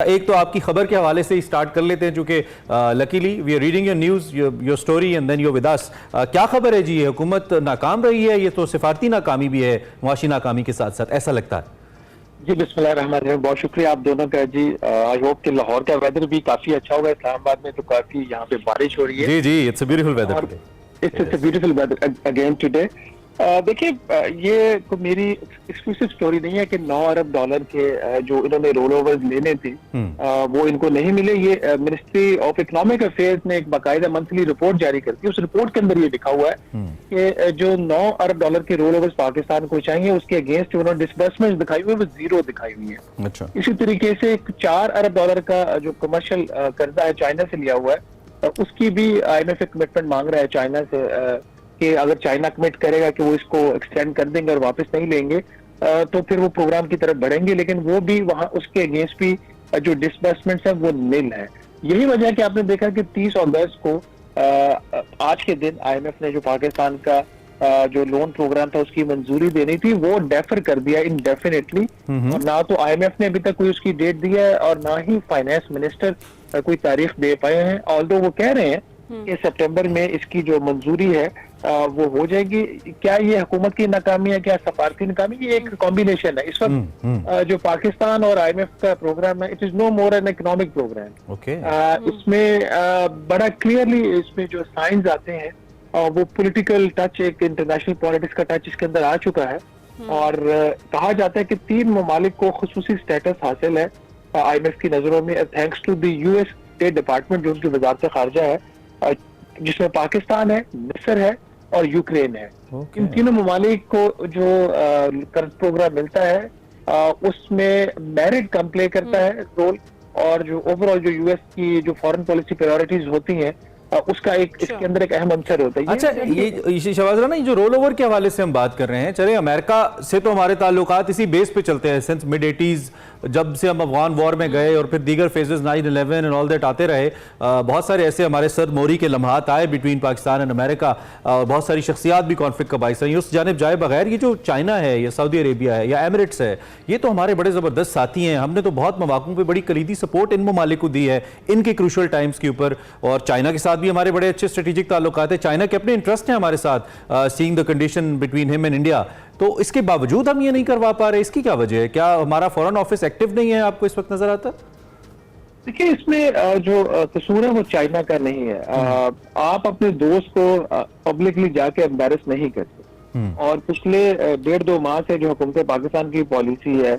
एक तो आपकी खबर के हवाले से ही स्टार्ट कर लेते हैं, चूंकि luckily we are reading your news, your story and then you're with us. क्या खबर है जी? हुकूमत नाकाम रही है, ये तो सिफारती नाकामी भी है, मुआशी नाकामी के साथ साथ, ऐसा लगता है। जी बिस्मिल्लाहिर्रहमानिर्रहीम, बहुत शुक्रिया आप दोनों का जी। आई होप कि लाहौर का वेदर भी काफी अच्छा होगा। इस्लामाबाद में तो काफी यहाँ पे बारिश हो रही है। जी जी, it's a beautiful weather today. It's a beautiful weather again today. देखिए, ये कोई मेरी एक्सक्लूसिव स्टोरी नहीं है कि 9 अरब डॉलर के जो इन्होंने रोल ओवर्स लेने थे वो इनको नहीं मिले। ये मिनिस्ट्री ऑफ इकोनॉमिक अफेयर्स ने एक बाकायदा मंथली रिपोर्ट जारी करती है। उस रिपोर्ट के अंदर ये लिखा हुआ है कि जो 9 अरब डॉलर के रोल ओवर्स पाकिस्तान को चाहिए, उसके अगेंस्ट उन्होंने डिसबर्समेंट दिखाई हुई है, वो जीरो दिखाई हुई है। अच्छा। इसी तरीके से 4 अरब डॉलर का जो कमर्शियल कर्जा है चाइना से लिया हुआ है, उसकी भी IMF कमिटमेंट मांग रहा है चाइना से कि अगर चाइना कमिट करेगा कि वो इसको एक्सटेंड कर देंगे और वापस नहीं लेंगे तो फिर वो प्रोग्राम की तरफ बढ़ेंगे। लेकिन वो भी वहां उसके अगेंस्ट भी जो डिसबर्समेंट्स है वो नील है। यही वजह है कि आपने देखा कि 30 अगस्त को आज के दिन IMF ने जो पाकिस्तान का जो लोन प्रोग्राम था उसकी मंजूरी देनी थी, वो डेफर कर दिया इनडेफिनेटली। और ना तो IMF ने अभी तक कोई उसकी डेट दी है और ना ही फाइनेंस मिनिस्टर कोई तारीख दे पाए हैं। ऑल्दो वो कह रहे हैं कि सितंबर में इसकी जो मंजूरी है वो हो जाएगी। क्या ये हुकूमत की नाकामी है, क्या सफारती नाकामी? ये एक कॉम्बिनेशन है। इस वक्त जो पाकिस्तान और IMF का प्रोग्राम है, it is no more an economic program. इसमें बड़ा क्लियरली इसमें जो साइंस आते हैं वो पॉलिटिकल टच, एक इंटरनेशनल पॉलिटिक्स का टच इसके अंदर आ चुका है। और कहा जाता है कि 3 ममालिक को खुसूसी स्टेटस हासिल है IMF की नजरों में, thanks to the US state department जो उनकी वजारत खारजा है, जिसमें पाकिस्तान है, मिस्र है और यूक्रेन है। इन तीनों ममालिक को जो कर्ज प्रोग्राम मिलता है उसमें मेरिट कम प्ले करता है रोल, और जो ओवरऑल जो US की जो फॉरेन पॉलिसी प्रायोरिटीज होती हैं उसका एक इसके अंदर एक अहम अंसर होता है। अच्छा, ये शहबाज राना, ये जो रोल ओवर के हवाले से हम बात कर रहे हैं, चले अमेरिका से तो हमारे ताल्लुकात इसी बेस पे चलते हैं सिंस मिड 80s, जब से हम अफगान वॉर में गए और फिर दीगर फेजेस 9/11 एंड ऑल दैट आते रहे। बहुत सारे ऐसे हमारे सर मोरी के लम्हात आए बिटवीन पाकिस्तान एंड अमेरिका। बहुत सारी शख्सियात भी कॉन्फ्लिक्ट का बाइस रही। उस जानिब जाए बगैर ये जो चाइना है या सऊदी अरेबिया है या एमिरेट्स है, ये तो हमारे बड़े ज़बरदस्त साथी हैं। हमने तो बहुत मौक़ों पर बड़ी कलीदी सपोर्ट इन ममालिक को दी है इनके क्रूशल टाइम्स के ऊपर। और चाइना के साथ भी हमारे बड़े अच्छे स्ट्रेटेजिक ताल्लुकात है। चाइना के अपने इंटरेस्ट हैं हमारे साथ, seeing the condition between him and India. तो इसके बावजूद हम ये नहीं करवा पा रहे, इसकी क्या वजह है? क्या हमारा फॉरेन ऑफिस एक्टिव नहीं है, आपको इस वक्त नजर आता है? देखिए, इसमें जो कसूर है वो चाइना का नहीं है। आप अपने दोस्त को पब्लिकली जाके एम्बेरस नहीं करते। और पिछले 1.5-2 माह से जो हुकूमत पाकिस्तान की पॉलिसी है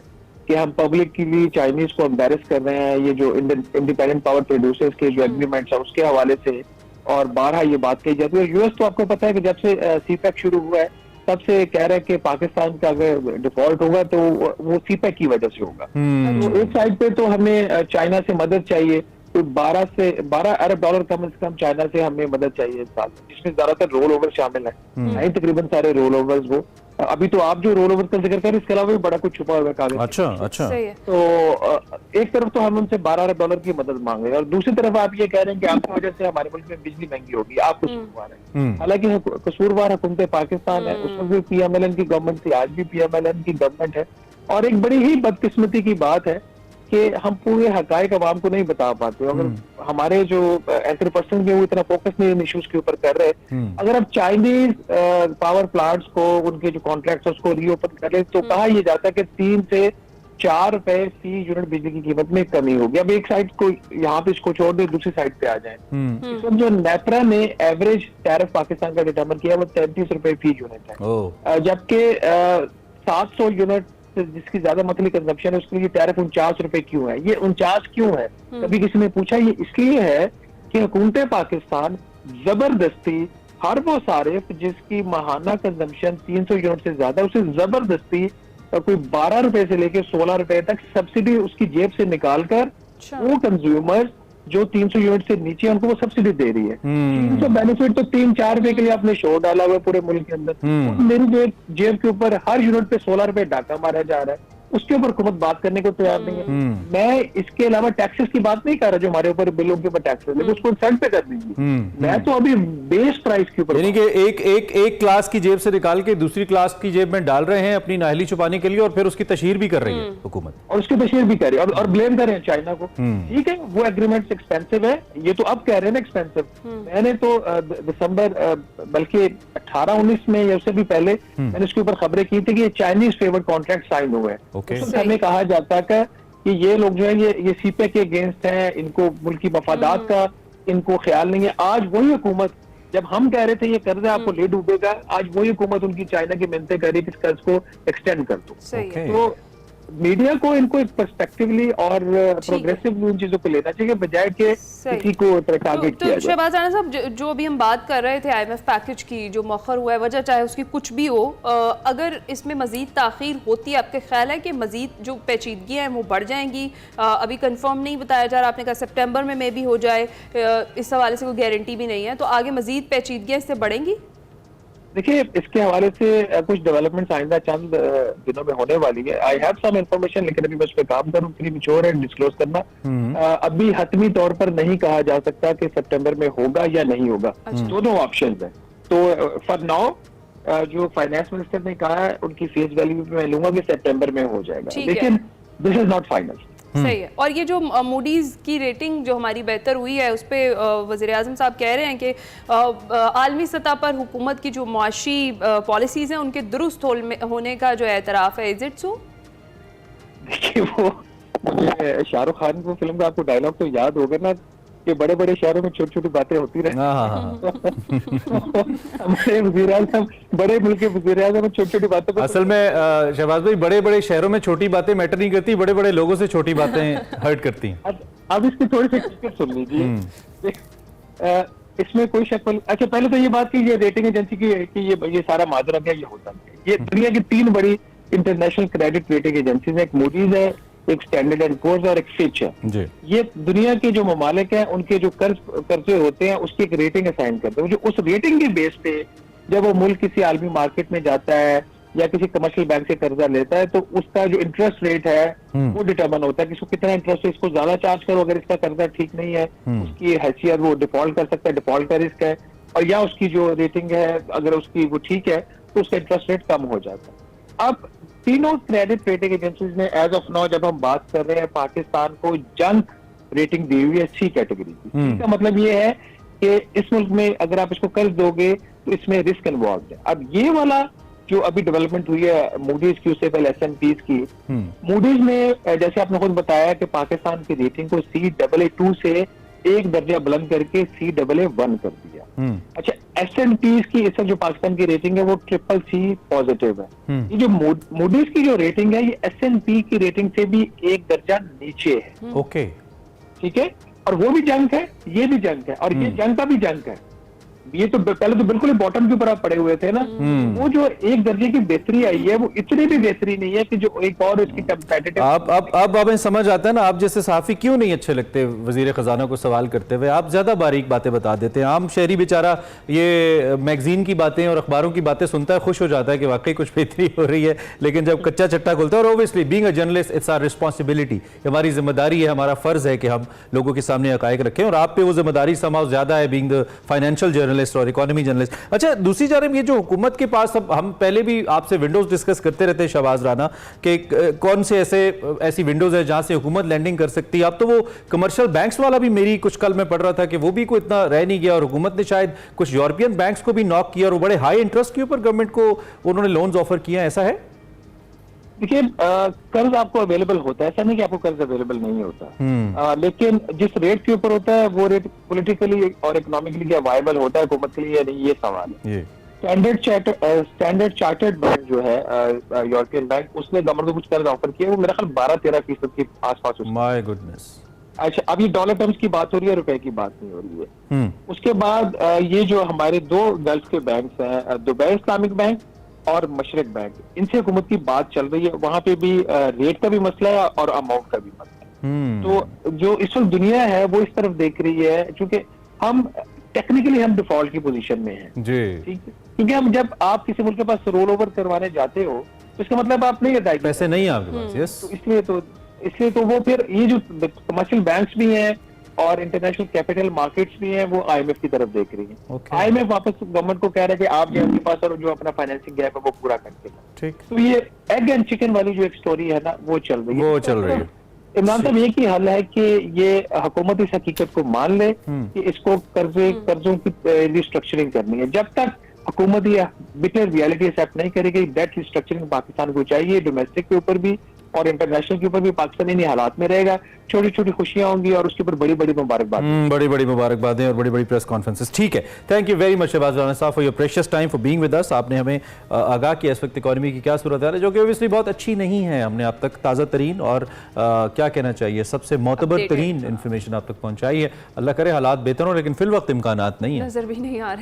कि हम पब्लिकली चाइनीज को एम्बेरस कर रहे हैं, ये जो इंडिपेंडेंट पावर प्रोड्यूसर्स के जो एग्रीमेंट्स है उसके हवाले से, और 12 ये बात कही जाती है। US तो आपको पता है कि जब से CPEC शुरू हुआ है तब से कह रहे हैं कि पाकिस्तान का अगर डिफॉल्ट होगा तो वो CPEC की वजह से होगा। तो एक साइड पे तो हमें चाइना से मदद चाहिए, तो 12 अरब डॉलर कम से कम चाइना से हमें मदद चाहिए इस साल, जिसमें ज्यादातर रोल ओवर शामिल है। नहीं, तकरीबन सारे रोल ओवर्स वो अभी तो आप जो रोल ओवर का जिक्र करें, इसके अलावा भी बड़ा कुछ छुपा हुआ है कागज। अच्छा। तो एक तरफ तो हम उनसे 12 अरब डॉलर की मदद मांग रहे हैं और दूसरी तरफ आप ये कह रहे हैं कि आपकी वजह से हमारे मुल्क में बिजली महंगी होगी, आप कसूरवार हैं। हालांकि कसूरवार हुकूमत पाकिस्तान है, उसमें भी PMLN की गवर्नमेंट थी, आज भी PMLN की गवर्नमेंट है। और एक बड़ी ही बदकिस्मती की बात है कि हम पूरे हकायक अवाम को नहीं बता पाते। अगर हमारे जो एंकर पर्सन भी वो इतना फोकस नहीं इन इश्यूज के ऊपर कर रहे, अगर अब चाइनीज पावर प्लांट्स को उनके जो कॉन्ट्रैक्ट है उसको रीओपन करें तो कहा यह जाता है कि 3 से 4 रुपए फी यूनिट बिजली की कीमत में कमी होगी। अब एक साइड को यहाँ पे इसको छोड़ दे, दूसरी साइड पे आ जाए। इस वक्त जो नेपरा ने एवरेज टैरिफ पाकिस्तान का डिटरमिन किया वो 33 रुपए फी यूनिट है, जबकि 700 यूनिट जिसकी ज्यादा मंथली कंजप्शन है उसके लिए टैरिफ 49 रुपए क्यों है? ये 49 क्यों है? कभी किसी ने पूछा? ये इसलिए है कि हुकूमत पाकिस्तान जबरदस्ती हर वो सारिफ जिसकी माहाना कंजम्पशन 300 यूनिट से ज्यादा, उसे जबरदस्ती कोई 12 रुपए से लेकर 16 रुपए तक सब्सिडी उसकी जेब से निकालकर वो कंज्यूमर्स जो 300 यूनिट से नीचे उनको वो सब्सिडी दे रही है। 300 बेनिफिट तो 3-4 रुपए के लिए आपने शो डाला हुआ है पूरे मुल्क के अंदर। मेरी जेब के ऊपर हर यूनिट पे 16 रुपए डाका मारा जा रहा है। उसके ऊपर हुकूमत बात करने को तैयार नहीं है। मैं इसके अलावा टैक्सेस की बात नहीं कर रहा, जो हमारे ऊपर बिलों के ऊपर टैक्सेस, लेकिन उसको सेंट पे कर दीजिए। मैं तो अभी बेस प्राइस के ऊपर, यानी कि एक क्लास की जेब से निकाल के दूसरी क्लास की जेब में डाल रहे हैं अपनी नाहली छुपाने के लिए, और फिर उसकी तशहीर भी कर रही है हुकूमत, और उसकी तशहीर भी कर रही है और ब्लेम कर रहे हैं चाइना को। ठीक है, वो एग्रीमेंट एक्सपेंसिव है, ये तो अब कह रहे हैं ना एक्सपेंसिव। मैंने तो दिसंबर बल्कि 18-19 में या उससे भी पहले मैंने उसके ऊपर खबरें की थी कि ये चाइनीज फेवर्ड कॉन्ट्रैक्ट साइन हुए हैं। उस हमें कहा जाता है कि ये लोग जो है ये सीपे के अगेंस्ट हैं, इनको मुल्की मफादात का इनको ख्याल नहीं है। आज वही हुकूमत, जब हम कह रहे थे ये कर्जा आपको ले डूबेगा, आज वही हुकूमत उनकी चाइना की मिन्नतें कर रही है कि इस कर्ज को एक्सटेंड कर दो। तो मीडिया को इनको एक पर्सपेक्टिवली और प्रोग्रेसिव उन चीजों को लेना चाहिए बजाय के किसी को टारगेट किया जाए। शहबाज राना साहब, जो अभी हम बात कर रहे थे IMF पैकेज की, जो मौखर हुआ है, वजह चाहे उसकी कुछ भी हो, अगर इसमें मजीद ताखीर होती है, आपके ख्याल है कि मजीद जो पेचीदगियाँ हैं वो बढ़ जाएंगी? अभी कंफर्म नहीं बताया जा रहा, आपने कहा सितंबर में मे भी हो जाए, इस हवाले से कोई गारंटी भी नहीं है, तो आगे मजीद पेचीदगियाँ इससे बढ़ेंगी? देखिए, इसके हवाले से कुछ डेवलपमेंट आइंदा चंद दिनों में होने वाली है। आई हैव सम इंफॉर्मेशन, लेकिन अभी मैं उस पर काम करूँ, प्रीमेच्योर है डिस्क्लोज करना। अभी हतमी तौर पर नहीं कहा जा सकता कि सितंबर में होगा या नहीं होगा, दोनों ऑप्शन है। तो फॉर नाउ जो फाइनेंस मिनिस्टर ने कहा है उनकी फेस वैल्यू पे मैं लूंगा कि सितंबर में हो जाएगा, लेकिन दिस इज नॉट फाइनल। सही है। और ये जो मूडीज की रेटिंग जो हमारी बेहतर हुई है, उस पर वज़ीर आज़म साहब कह रहे हैं कि आलमी सतह पर हुकूमत की जो मुआशी पॉलिसीज हैं उनके दुरुस्त होने का जो एतराफ़ है, इज इट सो? देखिए, वो मुझे शाहरुख खान को फिल्म का आपको डायलॉग तो याद होगा ना कि बड़े बड़े शहरों में छोटी छोटी बातें होती रहे। हमारे वज़ीर आज़म, बड़े मुल्क के वज़ीर आज़म छोटी छोटी बातों पर, असल में शहबाज भाई, बड़े बड़े शहरों में छोटी बातें मैटर नहीं करती, बड़े बड़े लोगों से छोटी बातें हर्ट करती हैं। अब इसकी थोड़ी सी टिकट सुन लीजिए। इसमें कोई शक, अच्छा पहले तो ये बात की ये रेटिंग एजेंसी की कि ये सारा माजरा क्या, ये होता है। ये दुनिया की 3 बड़ी इंटरनेशनल क्रेडिट रेटिंग एजेंसीज है, एक मूडीज है, एक स्टैंडर्ड एंड पुअर्स और एक फिच है। ये दुनिया के जो ममालिक हैं उनके जो कर्जे होते हैं उसकी एक रेटिंग असाइन करते हैं। जो उस रेटिंग के बेस पे जब वो मुल्क किसी आलमी मार्केट में जाता है या किसी कमर्शियल बैंक से कर्जा लेता है, तो उसका जो इंटरेस्ट रेट है वो डिटरमिन होता है कि इसको कितना इंटरेस्ट है, इसको ज्यादा चार्ज करो अगर इसका कर्जा ठीक नहीं है, उसकी हैसियत वो डिफॉल्ट कर सकता है, डिफॉल्ट का रिस्क है, और या उसकी जो रेटिंग है अगर उसकी वो ठीक है तो उसका इंटरेस्ट रेट कम हो जाता है। अब तीनों क्रेडिट रेटिंग एजेंसीज ने एज ऑफ नाउ, जब हम बात कर रहे हैं, पाकिस्तान को जंक रेटिंग दी हुई है C कैटेगरी की। इसका मतलब ये है कि इस मुल्क में अगर आप इसको कर्ज दोगे तो इसमें रिस्क इन्वॉल्व है। अब ये वाला जो अभी डेवलपमेंट हुई है मूडीज की, उससे पहले S&P की, मूडीज ने जैसे आपने खुद बताया कि पाकिस्तान की रेटिंग को CAA2 से एक दर्जा बुलंद करके CAA1 कर दिया। अच्छा, S&P की इस वक्त जो पाकिस्तान की रेटिंग है वो CCC पॉजिटिव है। ये जो मूडीज की जो रेटिंग है ये S&P की रेटिंग से भी एक दर्जा नीचे है। ओके, ठीक है, और वो भी जंक है, ये भी जंक है, और ये जंक का भी जंक है। ये तो पहले तो बिल्कुल बॉटम के ऊपर आप पड़े हुए थे ना। वो जो एक दर्जे की बेहतरी आई है वो इतनी भी बेहतरी नहीं है कि जो एक और इसकी कंपेटिटिव। अब हमें समझ आता है ना, आप जैसे सहाफी क्यों नहीं अच्छे लगते वजीर खजाना को सवाल करते हुए। आप ज्यादा बारीक बातें बता देते हैं। आम शहरी बेचारा ये मैगजीन की बातें और अखबारों की बातें सुनता है, खुश हो जाता है कि वाकई कुछ बेहतरी हो रही है, लेकिन जब कच्चा चट्टा खुलता है, और obviously being a journalist it's our responsibility, हमारी जिम्मेदारी है, हमारा फर्ज है कि हम लोगों के सामने हकायक रखें, और आप पे वो जिम्मेदारी समाज ज्यादा है बीइंग द फाइनेंशियल जर्नलिस्ट और इकोनॉमी जर्नलिस्ट। अच्छा, दूसरी जानब ये जो हुकूमत के पास, अब हम पहले भी आपसे विंडोज डिस्कस करते रहते हैं शहबाज राना कि कौन से ऐसी विंडोज है जहां से हुकूमत लैंडिंग कर सकती है। अब तो वो कमर्शियल बैंक्स वाला भी, मेरी कुछ कल मैं पढ़ रहा था कि वो भी कोई इतना रह नहीं गया, और हुकूमत ने शायद कुछ यूरोपियन बैंक्स को भी नॉक किया, और वो बड़े हाई इंटरेस्ट के ऊपर गवर्नमेंट को उन्होंने लोन्स ऑफर किया, ऐसा है? देखिए, कर्ज आपको अवेलेबल होता है, ऐसा नहीं कि आपको कर्ज अवेलेबल नहीं होता, लेकिन जिस रेट के ऊपर होता है वो रेट पॉलिटिकली और इकोनॉमिकली क्या वायबल होता है हुकूमत के लिए या नहीं, ये सवाल है। स्टैंडर्ड चार्टर्ड बैंक जो है यूरोपियन बैंक, उसने गवर्नमेंट को कुछ कर्ज ऑफर किया, वो मेरा ख्याल 12-13% के आसपास। My goodness. अच्छा, अब ये डॉलर टर्म्स की बात हो रही है, रुपए की बात नहीं हो रही है। उसके बाद ये जो हमारे 2 गल्फ के बैंक हैं, दुबई इस्लामिक बैंक और मशरक बैंक, इनसे हुकूमत की बात चल रही है। वहां पे भी रेट का भी मसला है और अमाउंट का भी मसला है। तो जो इस वक्त दुनिया है वो इस तरफ देख रही है, क्योंकि हम टेक्निकली हम डिफॉल्ट की पोजीशन में हैं, ठीक है, क्योंकि हम जब आप किसी मुल्क के पास रोल ओवर करवाने जाते हो तो इसका मतलब आप नहीं अदायगी, पैसे नहीं है आपके पास। यस, तो इसलिए तो वो फिर ये जो कमर्शियल बैंक्स भी हैं और इंटरनेशनल कैपिटल मार्केट्स भी हैं वो आईएमएफ की तरफ देख रही हैं। Okay. आईएमएफ वापस गवर्नमेंट को कह रहा है कि आप जो आपके पास और जो अपना फाइनेंसिंग गैप है वो पूरा करके लाओ। ठीक, तो ये एग एंड चिकन वाली जो एक स्टोरी है ना वो चल रही है। वो चल रही है। इमरान साहब एक ही हल है कि ये हुकूमत इस हकीकत को मान ले कि इसको कर्जों की रिस्ट्रक्चरिंग करनी है। जब तक हुकूमत ये बिटर रियलिटी एक्सेप्ट नहीं करेगी, डेट रिस्ट्रक्चरिंग पाकिस्तान को चाहिए, डोमेस्टिक के ऊपर भी और इंटरनेशनल के ऊपर भी पाकिस्तान इन्हीं हालात में रहेगा। छोटी छोटी खुशियां होंगी और उसके ऊपर बड़ी बड़ी मुबारकबाद। बड़ी बड़ी मुबारकबादें और बड़ी बड़ी प्रेस कॉन्फ्रेंसेस। ठीक है, thank you very much Shahbaz Rana sahab for your precious time, for being with us. आपने हमें आगाह किया इस वक्त इकॉनमी की क्या सूरत है, जो कि ऑब्वियसली बहुत अच्छी नहीं है। हमने आप तक ताज़ा तरीन और क्या कहना चाहिए सबसे मोतबर तरीन इन्फॉर्मेशन आप तक पहुँचाई है। अल्लाह करे हालात बेहतर हो, लेकिन फिल वक्त इम्कानात नहीं है, नजर भी नहीं आ रहा।